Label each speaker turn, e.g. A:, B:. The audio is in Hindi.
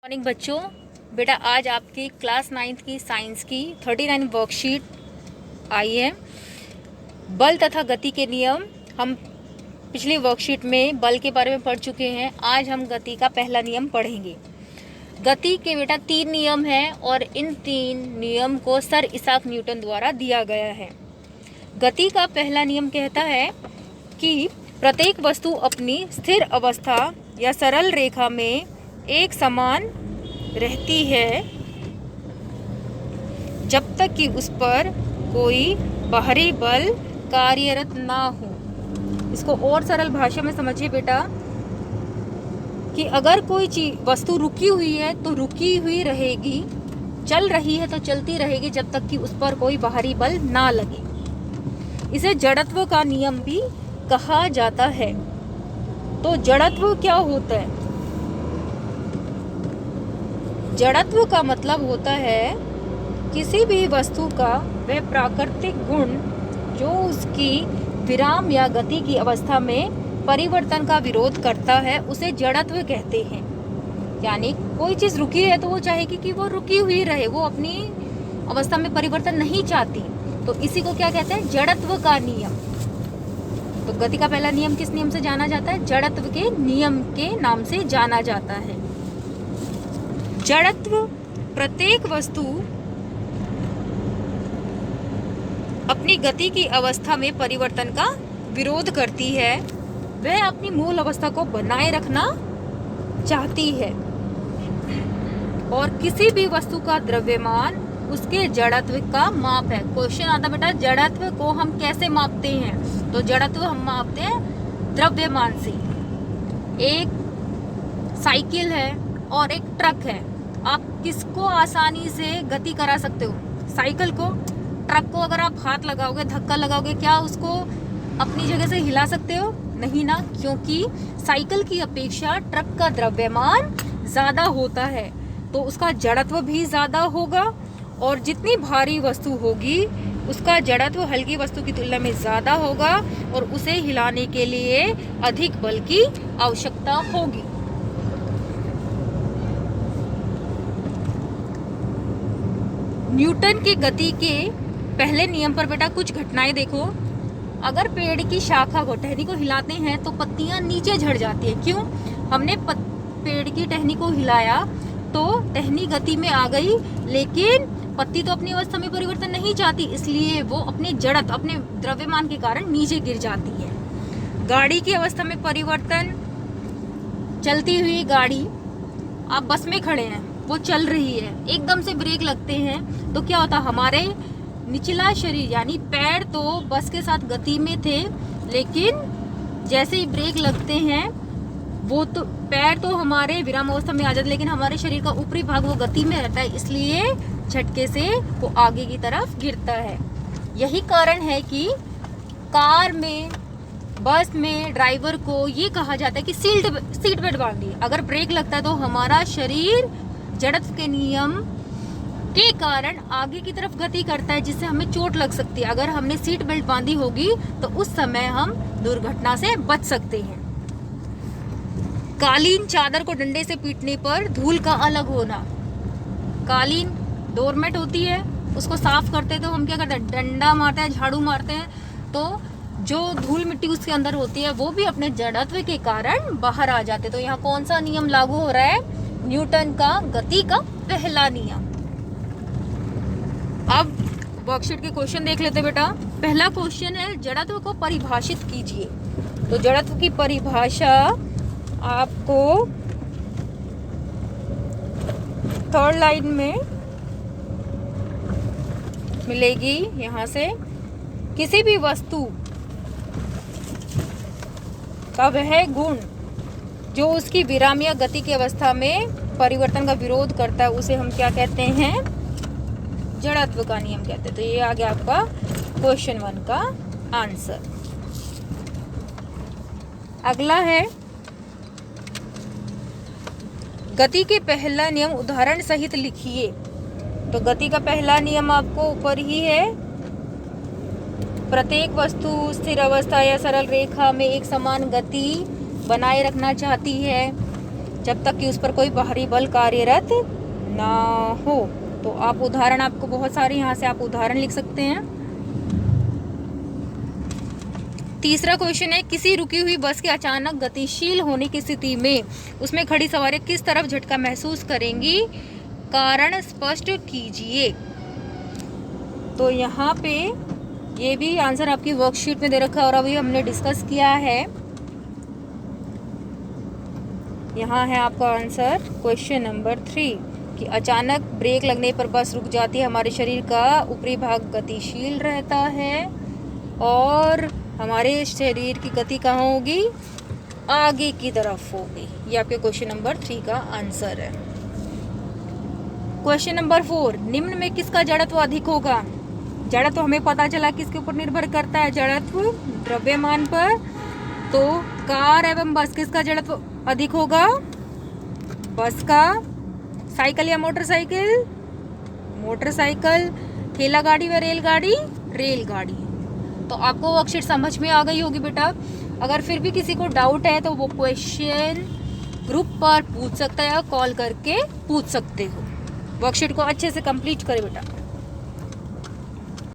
A: मॉर्निंग बच्चों। बेटा आज आपकी क्लास 9th की साइंस की 39 वर्कशीट आई है। बल तथा गति के नियम हम पिछली वर्कशीट में बल के बारे में पढ़ चुके हैं। आज हम गति का पहला नियम पढ़ेंगे। गति के बेटा 3 नियम हैं और इन 3 नियम को सर इसाक न्यूटन द्वारा दिया गया है। गति का पहला नियम कहता है कि प्रत्येक वस्तु अपनी स्थिर अवस्था या सरल रेखा में एक समान रहती है जब तक कि उस पर कोई बाहरी बल कार्यरत ना हो। इसको और सरल भाषा में समझिए बेटा कि अगर कोई वस्तु रुकी हुई है तो रुकी हुई रहेगी, चल रही है तो चलती रहेगी जब तक कि उस पर कोई बाहरी बल ना लगे। इसे जड़त्व का नियम भी कहा जाता है। तो जड़त्व क्या होता है? जड़त्व का मतलब होता है किसी भी वस्तु का वह प्राकृतिक गुण जो उसकी विराम या गति की अवस्था में परिवर्तन का विरोध करता है, उसे जड़त्व कहते हैं। यानी कोई चीज़ रुकी है तो वो चाहेगी कि वो रुकी हुई रहे, वो अपनी अवस्था में परिवर्तन नहीं चाहती, तो इसी को क्या कहते हैं? जड़त्व का नियम। तो गति का पहला नियम किस नियम से जाना जाता है? जड़त्व के नियम के नाम से जाना जाता है। जड़त्व प्रत्येक वस्तु अपनी गति की अवस्था में परिवर्तन का विरोध करती है, वह अपनी मूल अवस्था को बनाए रखना चाहती है और किसी भी वस्तु का द्रव्यमान उसके जड़त्व का माप है। क्वेश्चन आता बेटा जड़त्व को हम कैसे मापते हैं? तो जड़त्व हम मापते हैं द्रव्यमान से। एक साइकिल है और एक ट्रक है, आप किसको आसानी से गति करा सकते हो? साइकिल को। ट्रक को अगर आप हाथ लगाओगे, धक्का लगाओगे, क्या उसको अपनी जगह से हिला सकते हो? नहीं ना, क्योंकि साइकिल की अपेक्षा ट्रक का द्रव्यमान ज़्यादा होता है, तो उसका जड़त्व भी ज़्यादा होगा और जितनी भारी वस्तु होगी उसका जड़त्व हल्की वस्तु की तुलना में ज़्यादा होगा और उसे हिलाने के लिए अधिक बल की आवश्यकता होगी। न्यूटन की गति के पहले नियम पर बेटा कुछ घटनाएं देखो। अगर पेड़ की शाखा को, टहनी को हिलाते हैं तो पत्तियां नीचे झड़ जाती है। क्यों? हमने पेड़ की टहनी को हिलाया तो टहनी गति में आ गई, लेकिन पत्ती तो अपनी अवस्था में परिवर्तन नहीं चाहती, इसलिए वो अपने जड़त्व, अपने द्रव्यमान के कारण नीचे गिर जाती है। गाड़ी की अवस्था में परिवर्तन, चलती हुई गाड़ी, आप बस में खड़े हैं, वो चल रही है, एकदम से ब्रेक लगते हैं तो क्या होता? हमारे निचला शरीर यानी पैर तो बस के साथ गति में थे, लेकिन जैसे ही ब्रेक लगते हैं वो तो पैर तो हमारे विराम अवस्था में आ जाते, लेकिन हमारे शरीर का ऊपरी भाग वो गति में रहता है, इसलिए झटके से वो आगे की तरफ गिरता है। यही कारण है कि कार में, बस में ड्राइवर को ये कहा जाता है कि सीट बेल्ट बांधिए। अगर ब्रेक लगता है तो हमारा शरीर जड़त्व के नियम के कारण आगे की तरफ गति करता है, जिससे हमें चोट लग सकती है। अगर हमने सीट बेल्ट बांधी होगी तो उस समय हम दुर्घटना से बच सकते हैं। कालीन चादर को डंडे से पीटने पर धूल का अलग होना। कालीन डोरमेट होती है, उसको साफ करते हैं तो हम क्या करते हैं? डंडा मारते हैं, झाड़ू मारते हैं, तो जो धूल मिट्टी उसके अंदर होती है वो भी अपने जड़त्व के कारण बाहर आ जाते हैं। तो यहाँ कौन सा नियम लागू हो रहा है? न्यूटन का गति का पहला नियम। अब वर्कशीट के क्वेश्चन देख लेते बेटा। पहला क्वेश्चन है जड़त्व को परिभाषित कीजिए। तो जड़त्व की परिभाषा आपको 3rd लाइन में मिलेगी। यहाँ से किसी भी वस्तु का वह गुण जो उसकी विराम या गति की अवस्था में परिवर्तन का विरोध करता है उसे हम क्या कहते हैं? जड़त्व का नियम कहते हैं। तो ये आ गया आपका क्वेश्चन 1 का आंसर। अगला है गति के पहला नियम उदाहरण सहित लिखिए। तो गति का पहला नियम आपको ऊपर ही है। प्रत्येक वस्तु स्थिर अवस्था या सरल रेखा में एक समान गति बनाए रखना चाहती है। जब तक कि उस पर कोई बाहरी बल कार्यरत ना हो। तो आप उदाहरण, आपको बहुत सारे यहाँ से आप उदाहरण लिख सकते हैं। तीसरा क्वेश्चन है, किसी रुकी हुई बस के अचानक गतिशील होने की स्थिति में उसमें खड़ी सवारियां किस तरफ झटका महसूस करेंगी, कारण स्पष्ट कीजिए। तो यहाँ पे ये भी आंसर आपकी वर्कशीट में दे रखा है और अभी हमने डिस्कस किया है। यहाँ है आपका आंसर क्वेश्चन नंबर 3 कि अचानक ब्रेक लगने पर बस रुक जाती है, हमारे शरीर का ऊपरी भाग गतिशील रहता है और हमारे शरीर की गति कहाँ होगी, आगे की तरफ होगी। ये आपके क्वेश्चन नंबर 3 का आंसर है। क्वेश्चन नंबर 4, निम्न में किसका जड़त्व अधिक होगा। जड़त्व हमें पता चला किसके ऊपर निर्भर करता है, जड़त्व द्रव्यमान पर। तो कार एवं बस किसका जड़त्व अधिक होगा, बस का। साइकिल या मोटरसाइकिल, मोटरसाइकिल। ठेला गाड़ी व रेलगाड़ी, रेलगाड़ी। तो आपको वर्कशीट समझ में आ गई होगी बेटा। अगर फिर भी किसी को डाउट है तो वो क्वेश्चन ग्रुप पर पूछ सकता है या कॉल करके पूछ सकते हो। वर्कशीट को अच्छे से कंप्लीट करें बेटा।